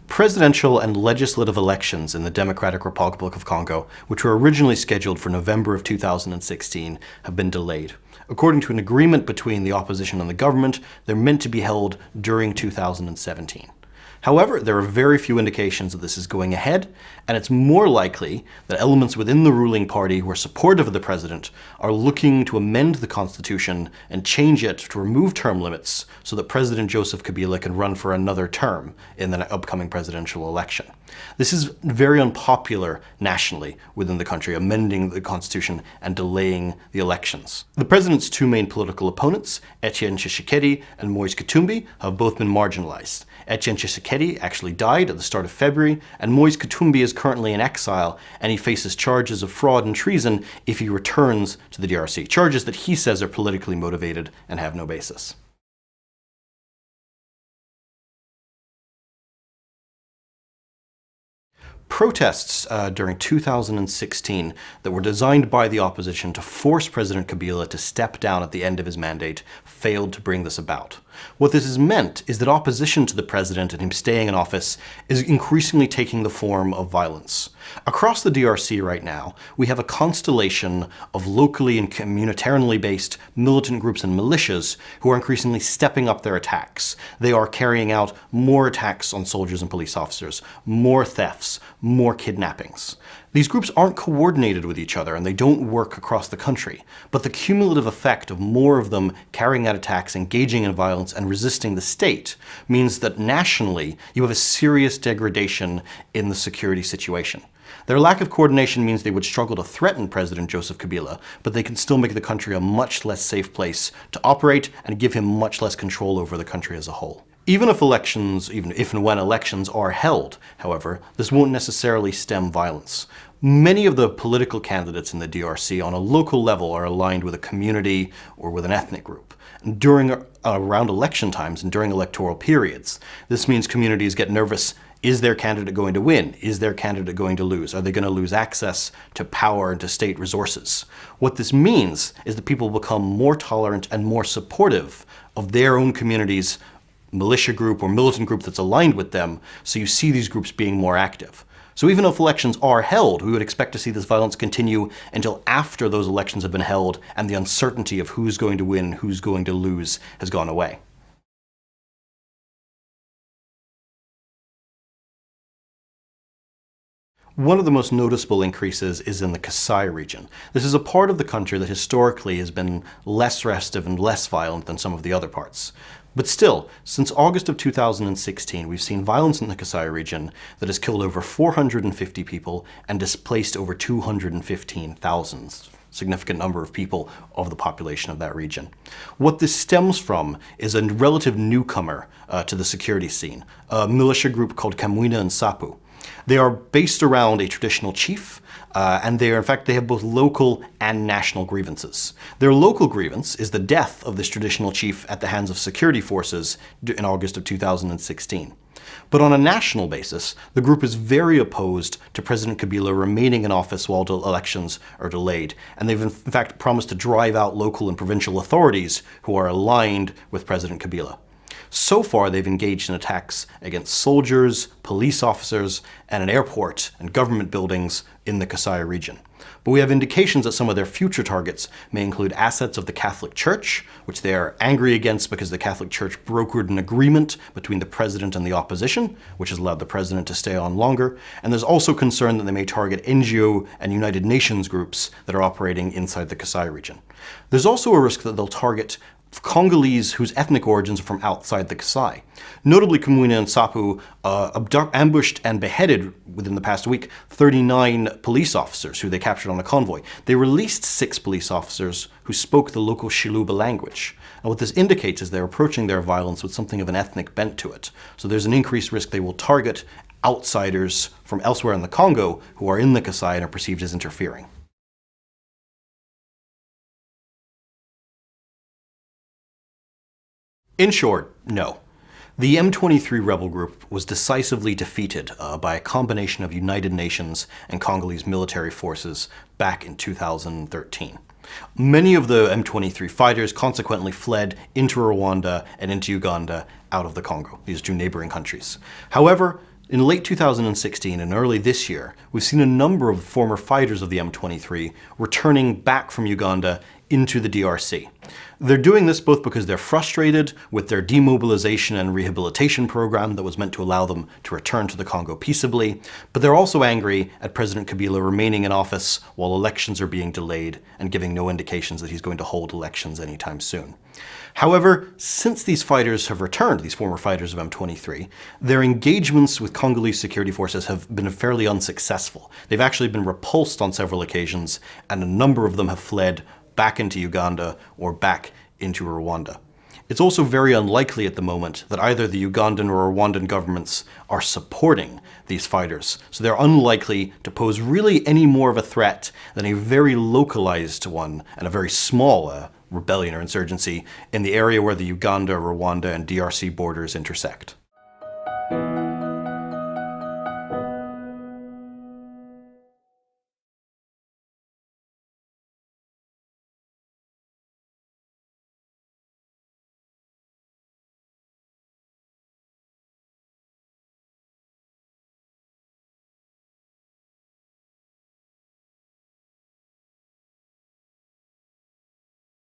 Presidential and legislative elections in the Democratic Republic of Congo, which were originally scheduled for November of 2016, have been delayed. According to an agreement between the opposition and the government, they're meant to be held during 2017. However, there are very few indications that this is going ahead, and it's more likely that elements within the ruling party who are supportive of the president are looking to amend the constitution and change it to remove term limits so that President Joseph Kabila can run for another term in the upcoming presidential election. This is very unpopular nationally within the country, amending the constitution and delaying the elections. The president's two main political opponents, Etienne Tshisekedi and Moise Katumbi, have both been marginalized. Etienne Tshisekedi actually died at the start of February, and Moise Katumbi is currently in exile, and he faces charges of fraud and treason if he returns to the DRC, charges that he says are politically motivated and have no basis. Protests during 2016 that were designed by the opposition to force President Kabila to step down at the end of his mandate failed to bring this about. What this has meant is that opposition to the president and him staying in office is increasingly taking the form of violence. Across the DRC right now, we have a constellation of locally and communitarianly based militant groups and militias who are increasingly stepping up their attacks. They are carrying out more attacks on soldiers and police officers, more thefts, more kidnappings. These groups aren't coordinated with each other and they don't work across the country, but the cumulative effect of more of them carrying out attacks, engaging in violence, and resisting the state means that nationally you have a serious degradation in the security situation. Their lack of coordination means they would struggle to threaten President Joseph Kabila, but they can still make the country a much less safe place to operate and give him much less control over the country as a whole. Even if and when elections are held, however, this won't necessarily stem violence. Many of the political candidates in the DRC on a local level are aligned with a community or with an ethnic group. And around election times and during electoral periods, this means communities get nervous. Is their candidate going to win? Is their candidate going to lose? Are they going to lose access to power and to state resources? What this means is that people become more tolerant and more supportive of their own community's militia group or militant group that's aligned with them, so you see these groups being more active. So even if elections are held, we would expect to see this violence continue until after those elections have been held and the uncertainty of who's going to win, who's going to lose has gone away. One of the most noticeable increases is in the Kasai region. This is a part of the country that historically has been less restive and less violent than some of the other parts. But still, since August of 2016, we've seen violence in the Kasai region that has killed over 450 people and displaced over 215,000. Significant number of people of the population of that region. What this stems from is a relative newcomer to the security scene, a militia group called Kamwina and Sapu. They are based around a traditional chief, and they have both local and national grievances. Their local grievance is the death of this traditional chief at the hands of security forces in August of 2016. But on a national basis, the group is very opposed to President Kabila remaining in office while elections are delayed, and they've in fact promised to drive out local and provincial authorities who are aligned with President Kabila. So far, they've engaged in attacks against soldiers, police officers, and an airport and government buildings in the Kasai region. But we have indications that some of their future targets may include assets of the Catholic Church, which they are angry against because the Catholic Church brokered an agreement between the president and the opposition, which has allowed the president to stay on longer. And there's also concern that they may target NGO and United Nations groups that are operating inside the Kasai region. There's also a risk that they'll target Congolese whose ethnic origins are from outside the Kasai. Notably, Kamwina and Sapu ambushed and beheaded, within the past week, 39 police officers who they captured on a convoy. They released 6 police officers who spoke the local Shiluba language. And what this indicates is they're approaching their violence with something of an ethnic bent to it. So there's an increased risk they will target outsiders from elsewhere in the Congo who are in the Kasai and are perceived as interfering. In short, no. The M23 rebel group was decisively defeated by a combination of United Nations and Congolese military forces back in 2013. Many of the M23 fighters consequently fled into Rwanda and into Uganda out of the Congo, these two neighboring countries. However, In late 2016 and early this year, we've seen a number of former fighters of the M23 returning back from Uganda into the DRC. They're doing this both because they're frustrated with their demobilization and rehabilitation program that was meant to allow them to return to the Congo peaceably, but they're also angry at President Kabila remaining in office while elections are being delayed and giving no indications that he's going to hold elections anytime soon. However, since these fighters have returned, these former fighters of M23, their engagements with Congolese security forces have been fairly unsuccessful. They've actually been repulsed on several occasions, and a number of them have fled back into Uganda or back into Rwanda. It's also very unlikely at the moment that either the Ugandan or Rwandan governments are supporting these fighters, so they're unlikely to pose really any more of a threat than a very localized one and a very small rebellion or insurgency in the area where the Uganda, Rwanda, and DRC borders intersect.